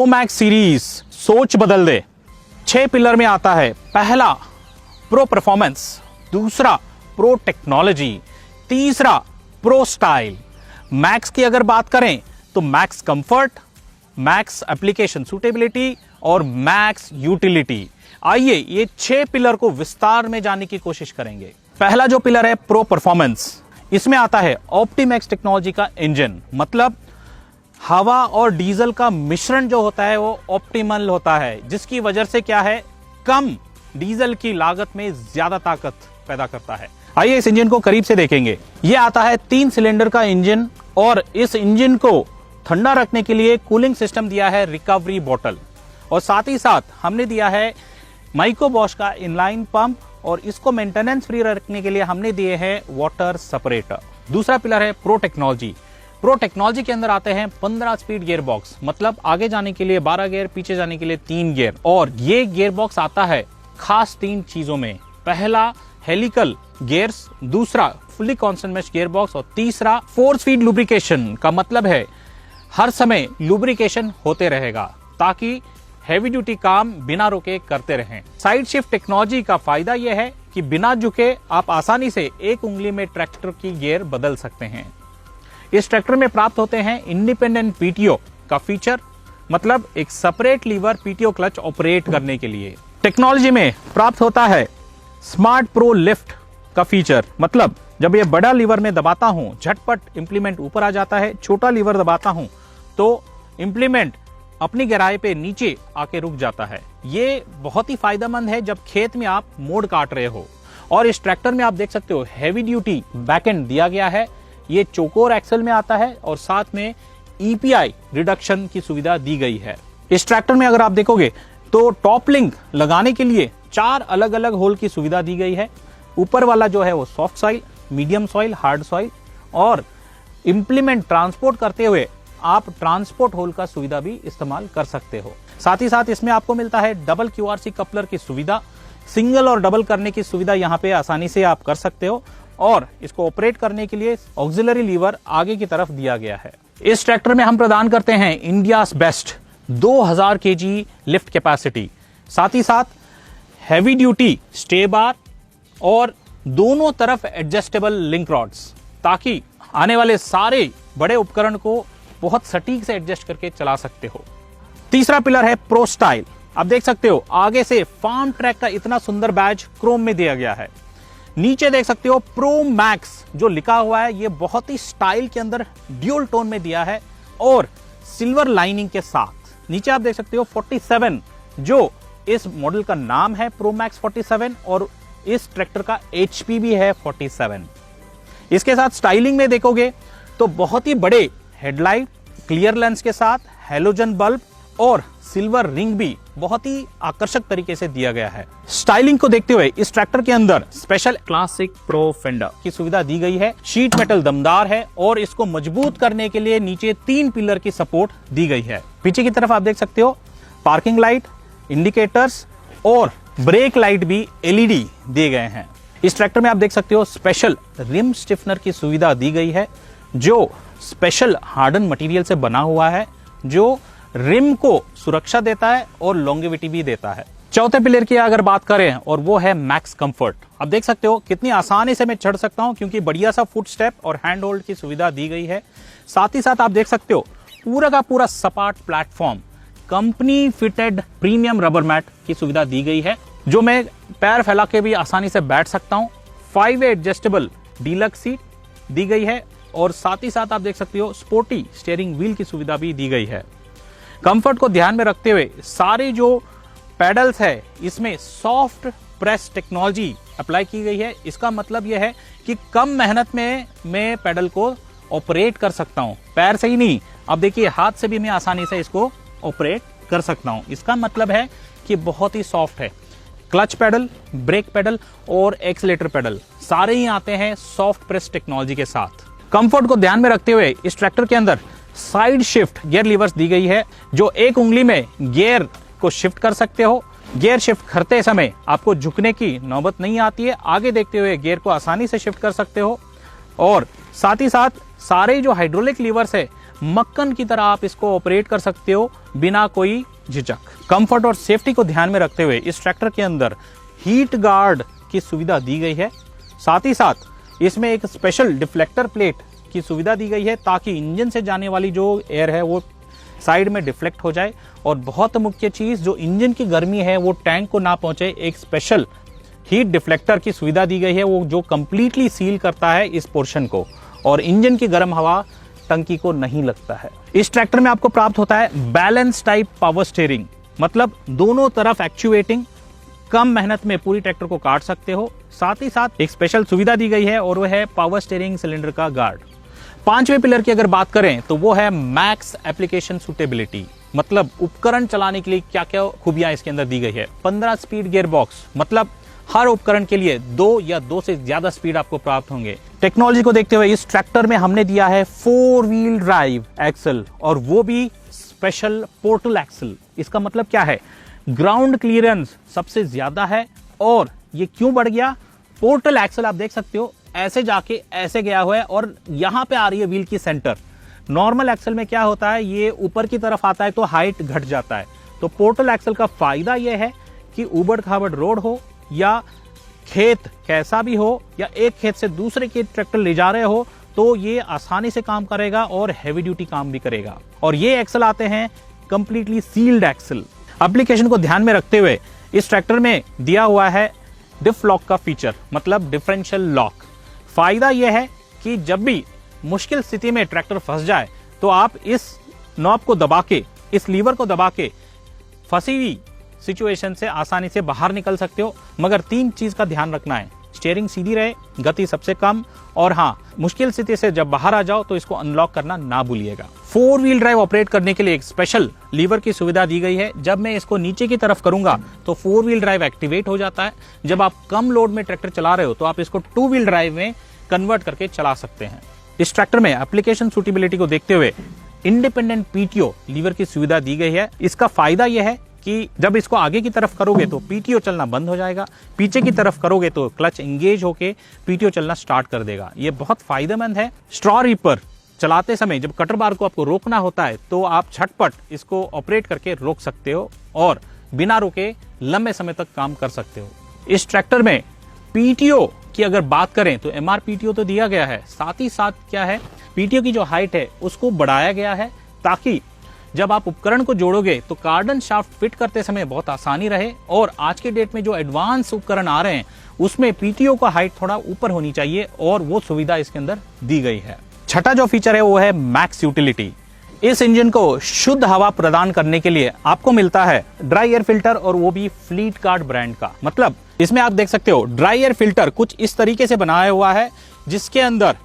Pro max series सोच बदल दे। 6 pillar में आता है। पहला प्रो परफॉर्मेंस, दूसरा प्रो टेक्नोलॉजी, तीसरा प्रो स्टाइल। मैक्स की अगर बात करें तो max comfort, max application suitability और मैक्स यूटिलिटी। आइए ये 6 पिलर को विस्तार में जानने की कोशिश करेंगे। पहला जो पिलर है प्रो परफॉर्मेंस, इसमें आता है ऑप्टिमैक्स टेक्नोलॉजी का इंजन। मतलब हवा और डीजल का मिश्रण जो होता है वो ऑप्टिमल होता है, जिसकी वजह से क्या है, कम डीजल की लागत में ज्यादा ताकत पैदा करता है। आइए इस इंजन को करीब से देखेंगे। यह आता है 3 सिलेंडर का इंजन और इस इंजन को ठंडा रखने के लिए कूलिंग सिस्टम दिया है रिकवरी बॉटल, और साथ ही साथ हमने दिया है माइको बॉश का इनलाइन पंप, और इसको मेंटेनेंस फ्री रखने के लिए हमने दिए हैं वाटर सेपरेटर। दूसरा पिलर है प्रो टेक्नोलॉजी। प्रो टेक्नोलॉजी के अंदर आते हैं 15 स्पीड गियर बॉक्स, मतलब आगे जाने के लिए 12 गियर, पीछे जाने के लिए 3 गियर। और ये गियर बॉक्स आता है खास 3 चीजों में। पहला हेलिकल गियर्स, दूसरा fully constant mesh gear box, और तीसरा 4 स्पीड लुब्रिकेशन का मतलब है हर समय लुब्रिकेशन होते रहेगा ताकि हैवी ड्यूटी काम बिना रुके करते रहें। साइड शिफ्ट टेक्नोलॉजी का फायदा यह है कि बिना झुके आप आसानी से एक उंगली में ट्रैक्टर की गियर बदल सकते हैं। इस ट्रैक्टर में प्राप्त होते हैं इंडिपेंडेंट पीटीओ का फीचर, मतलब एक separate lever PTO clutch operate करने के लिए। टेक्नोलॉजी में प्राप्त होता है स्मार्ट प्रो लिफ्ट का फीचर, मतलब जब ये बड़ा लीवर में दबाता हूं झटपट इंप्लीमेंट ऊपर आ जाता है, छोटा लीवर दबाता हूं तो इंप्लीमेंट अपनी गहराई पे नीचे आके रुक जाता है। ये बहुत ही फायदेमंद है जब खेत में आप मोड़ काट रहे हो। और इस ट्रैक्टर में आप देख सकते हो हैवी ड्यूटी बैकएंड दिया गया है। ये चोकोर एक्सल में आता है और साथ में ईपीआई रिडक्शन की सुविधा दी गई है। इस ट्रैक्टर में अगर आप देखोगे तो टॉप लिंक लगाने के लिए 4 अलग अलग होल की सुविधा दी गई है। ऊपर वाला जो है वो soft soil, medium soil, hard soil, और इंप्लीमेंट ट्रांसपोर्ट करते हुए आप ट्रांसपोर्ट होल का सुविधा भी इस्तेमाल कर सकते हो। साथ ही साथ इसमें आपको मिलता है डबल क्यूआरसी कपलर की सुविधा। सिंगल और डबल करने की सुविधा यहाँ पे आसानी से आप कर सकते हो, और इसको ऑपरेट करने के लिए ऑक्सिलरी लीवर आगे की तरफ दिया गया है। इस ट्रैक्टर में हम प्रदान करते हैं India's best 2000 KG lift capacity, साथ ही साथ हैवी ड्यूटी स्टे बार और दोनों तरफ एडजस्टेबल लिंक रॉड्स, ताकि आने वाले सारे बड़े उपकरण को बहुत सटीक से एडजस्ट करके चला सकते हो। तीसरा पिलर है प्रो स्टाइल। आप देख सकते हो आगे से फार्म ट्रैक का इतना सुंदर बैज क्रोम में दिया गया है। नीचे देख सकते हो प्रो मैक्स जो लिखा हुआ है, ये बहुत ही स्टाइल के अंदर ड्यूल टोन में दिया है और सिल्वर लाइनिंग के साथ। नीचे आप देख सकते हो 47 जो इस मॉडल का नाम है प्रो मैक्स 47, और इस ट्रैक्टर का एचपी भी है 47। इसके साथ स्टाइलिंग में देखोगे तो बहुत ही बड़े हेडलाइट, क्लियर लेंस के साथ हैलोजन बल्ब और सिल्वर रिंग भी बहुत ही आकर्षक तरीके से दिया गया है। स्टाइलिंग को देखते हुए इस ट्रैक्टर के अंदर स्पेशल क्लासिक प्रो फेंडर की सुविधा दी गई है। शीट मेटल दमदार है और इसको मजबूत करने के लिए नीचे 3 पिलर की सपोर्ट दी गई है। पीछे की तरफ आप देख सकते हो पार्किंग लाइट, इंडिकेटर्स और ब्रेक लाइट भी एलईडी दिए गए हैं। इस ट्रैक्टर में आप देख सकते हो स्पेशल रिम स्टिफनर की सुविधा दी गई है, जो स्पेशल हार्डन मटेरियल से बना हुआ है, जो रिम को सुरक्षा देता है और लॉन्गेविटी भी देता है। चौथे पिलर की अगर बात करें और वो है मैक्स कंफर्ट। आप देख सकते हो कितनी आसानी से मैं चढ़ सकता हूं, क्योंकि बढ़िया सा फुट स्टेप और हैंड होल्ड की सुविधा दी गई है। साथ ही साथ आप देख सकते हो पूरा का पूरा सपाट platform, company fitted premium rubber mat की सुविधा दी गई है, जो मैं पैर फैला के भी आसानी से बैठ सकता हूं। 5 वे एडजस्टेबल डीलक्स सीट दी गई है, और साथ ही साथ आप देख सकते हो स्पोर्टी स्टीयरिंग व्हील की सुविधा भी दी गई है। कंफर्ट को ध्यान में रखते हुए सारे जो पेडल्स है इसमें सॉफ्ट प्रेस टेक्नोलॉजी अप्लाई की गई है। इसका मतलब यह है कि कम मेहनत में मैं पेडल को ऑपरेट कर सकता हूं, पैर से ही नहीं, अब देखिए हाथ से भी मैं आसानी से इसको ऑपरेट कर सकता हूं। इसका मतलब है कि बहुत ही सॉफ्ट है। क्लच पेडल, ब्रेक पेडल और एक्सीलरेटर पेडल सारे ही आते हैं सॉफ्ट प्रेस टेक्नोलॉजी के साथ। कंफर्ट को ध्यान में रखते हुए इस ट्रैक्टर के अंदर साइड शिफ्ट गियर लीवर्स दी गई है, जो एक उंगली में गियर को शिफ्ट कर सकते हो। गियर शिफ्ट करते समय आपको झुकने की नौबत नहीं आती है। आगे देखते हुए गियर को आसानी से शिफ्ट कर सकते हो, और साथ ही साथ सारे जो हाइड्रोलिक लीवर्स है मक्खन की तरह आप इसको ऑपरेट कर सकते हो बिना कोई झिझक। कंफर्ट और सेफ्टी को ध्यान में रखते हुए इस ट्रैक्टर के अंदर हीट गार्ड की सुविधा दी गई है। साथ ही साथ इसमें एक स्पेशल डिफ्लेक्टर प्लेट की सुविधा दी गई है ताकि इंजन से जाने वाली जो एयर है वो साइड में डिफ्लेक्ट हो जाए, और बहुत मुख्य चीज जो इंजन की गर्मी है वो टैंक को ना पहुंचे, एक स्पेशल हीट डिफ्लेक्टर की सुविधा दी गई है वो जो कंप्लीटली सील करता है इस पोर्शन को, और इंजन की गर्म हवा टंकी को नहीं लगता है। इस ट्रैक्टर में आपको प्राप्त होता है बैलेंस टाइप पावर स्टीयरिंग, मतलब दोनों तरफ एक्चुएटिंग, कम मेहनत में पूरी ट्रैक्टर को काट सकते हो। साथ ही साथ एक स्पेशल सुविधा दी गई है और वो है पावर स्टीयरिंग सिलेंडर का गार्ड। पांचवें पिलर की अगर बात करें तो वो है मैक्स एप्लीकेशन सुटेबिलिटी, मतलब उपकरण चलाने के लिए क्या क्या खूबियां इसके अंदर दी गई है। 15 स्पीड गियर बॉक्स, मतलब हर उपकरण के लिए 2 या 2 से ज्यादा स्पीड आपको प्राप्त होंगे। टेक्नोलॉजी को देखते हुए इस ट्रैक्टर में हमने दिया है 4 व्हील ड्राइव एक्सल, और वो भी स्पेशल पोर्टल एक्सल। इसका मतलब क्या है, ग्राउंड क्लियरेंस सबसे ज्यादा है। और ये क्यों बढ़ गया, पोर्टल एक्सल आप देख सकते हो ऐसे जाके ऐसे गया हुआ है और यहां पे आ रही है व्हील की सेंटर। नॉर्मल एक्सल में क्या होता है, ये ऊपर की तरफ आता है तो हाइट घट जाता है। तो पोर्टल एक्सल का फायदा यह है कि उबड़ खाबड़ रोड हो या खेत कैसा भी हो, या एक खेत से दूसरे खेत ट्रैक्टर ले जा रहे हो, तो ये आसानी से काम करेगा और हैवी ड्यूटी काम भी करेगा। और ये एक्सल आते हैं कंप्लीटली सील्ड एक्सल। एप्लीकेशन को ध्यान में रखते हुए इस ट्रैक्टर में दिया हुआ है डिफ लॉक का फीचर, मतलब डिफरेंशियल लॉक। फायदा यह है कि जब भी मुश्किल स्थिति में ट्रैक्टर फंस जाए तो आप इस नॉब को दबा के, इस लीवर को दबा के फंसी हुई सिचुएशन से आसानी से बाहर निकल सकते हो। मगर 3 चीज का ध्यान रखना है, स्टीयरिंग सीधी रहे, गति सबसे कम, और हाँ, मुश्किल स्थिति से जब बाहर आ जाओ तो इसको अनलॉक करना ना भूलिएगा। 4 व्हील ड्राइव ऑपरेट करने के लिए एक स्पेशल लीवर की सुविधा दी गई है। जब मैं इसको नीचे की तरफ करूंगा तो 4 व्हील ड्राइव एक्टिवेट हो जाता है। जब आप कम लोड में ट्रैक्टर चला रहे हो तो आप इसको 2 व्हील ड्राइव में कन्वर्ट करके चला सकते हैं। इस ट्रैक्टर में एप्लीकेशन सूटेबिलिटी को देखते हुए इंडिपेंडेंट पीटीओ लीवर की सुविधा दी गई है। इसका फायदा यह है कि जब इसको आगे की तरफ करोगे तो पीटीओ चलना बंद हो जाएगा, पीछे की तरफ करोगे तो क्लच एंगेज होके पीटीओ चलना स्टार्ट कर देगा। ये बहुत फायदेमंद है। स्ट्रॉ रीपर चलाते समय जब कटर बार को आपको रोकना होता है तो आप झटपट इसको ऑपरेट करके रोक सकते हो और बिना रोके लंबे समय तक काम कर सकते हो। इस ट्रैक्टर में पीटीओ की अगर बात करें तो एमआर पीटीओ तो दिया गया है, साथ ही साथ क्या है, पीटीओ की जो हाइट है उसको बढ़ाया गया है ताकि जब आप उपकरण को जोड़ोगे तो कार्डन शाफ्ट फिट करते समय बहुत आसानी रहे। और आज के डेट में जो एडवांस उपकरण आ रहे हैं उसमें पीटीओ का हाइट थोड़ा ऊपर होनी चाहिए और वो सुविधा इसके अंदर दी गई है। छठा जो फीचर है वो है मैक्स यूटिलिटी। इस इंजन को शुद्ध हवा प्रदान करने के लिए आपको मिलता है ड्राई एयर फिल्टर, और वो भी फ्लीट कार्ड ब्रांड का। मतलब इसमें आप देख सकते हो ड्राई एयर फिल्टर कुछ इस तरीके से बनाया हुआ है जिसके अंदर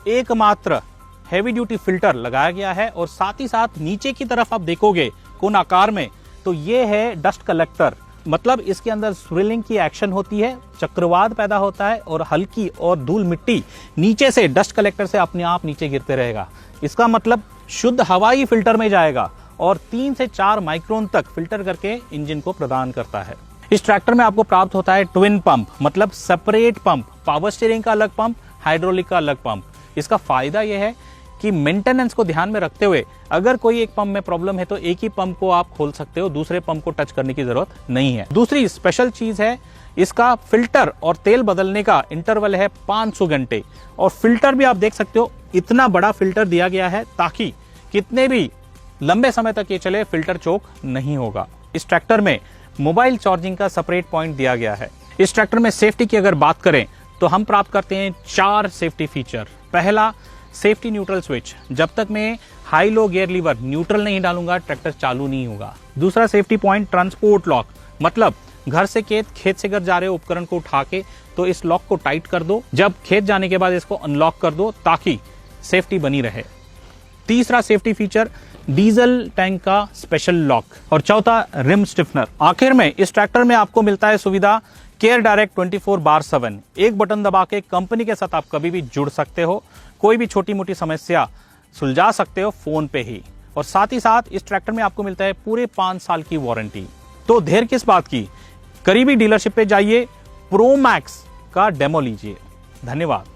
एकमात्र हैवी ड्यूटी फिल्टर लगाया गया है, और साथ ही साथ नीचे की तरफ आप देखोगे कोन आकार में तो ये है डस्ट कलेक्टर। मतलब इसके अंदर स्विलिंग की एक्शन होती है, चक्रवात पैदा होता है और हल्की और धूल मिट्टी नीचे से डस्ट कलेक्टर से अपने आप नीचे गिरते रहेगा। इसका मतलब शुद्ध हवा ही फिल्टर में जाएगा और 3 से 4 माइक्रोन तक फिल्टर करके इंजन को प्रदान करता है। इस ट्रैक्टर में आपको प्राप्त होता है ट्विन पंप, मतलब सेपरेट पंप, पावर स्टीयरिंग का अलग पंप, हाइड्रोलिक का अलग पंप। इसका फायदा यह है कि मेंटेनेंस को ध्यान में रखते हुए अगर कोई एक पंप में प्रॉब्लम है तो एक ही पंप को आप खोल सकते हो, दूसरे पंप को टच करने की जरूरत नहीं है। दूसरी स्पेशल चीज है इसका फिल्टर और तेल बदलने का इंटरवल है 500 घंटे, और फिल्टर भी आप देख सकते हो इतना बड़ा फिल्टर दिया गया है ताकि कितने भी लंबे समय तक ये चले, फिल्टर चोक नहीं होगा। इस ट्रैक्टर में मोबाइल चार्जिंग का सेपरेट पॉइंट दिया गया है। इस ट्रैक्टर में सेफ्टी की अगर बात करें तो हम प्राप्त करते हैं 4 सेफ्टी फीचर। पहला, सेफ्टी न्यूट्रल स्विच, जब तक मैं high low gear lever neutral नहीं डालूंगा ट्रैक्टर चालू नहीं होगा। दूसरा सेफ्टी पॉइंट ट्रांसपोर्ट लॉक, मतलब घर से खेत से घर जा रहे हो उपकरण को उठा के तो इस लॉक को टाइट कर दो, जब खेत जाने के बाद इसको अनलॉक कर दो ताकि सेफ्टी बनी रहे। तीसरा सेफ्टी फीचर डीजल टैंक का स्पेशल लॉक, और चौथा रिम स्टिफनर। आखिर में इस ट्रैक्टर में आपको मिलता है सुविधा केयर डायरेक्ट 24/7। एक बटन दबा के कंपनी के साथ आप कभी भी जुड़ सकते हो, कोई भी छोटी मोटी समस्या सुलझा सकते हो फोन पे ही। और साथ ही साथ इस ट्रैक्टर में आपको मिलता है पूरे 5 साल की वारंटी। तो देर किस बात की, करीबी डीलरशिप पे जाइए, प्रो मैक्स का डेमो लीजिए। धन्यवाद।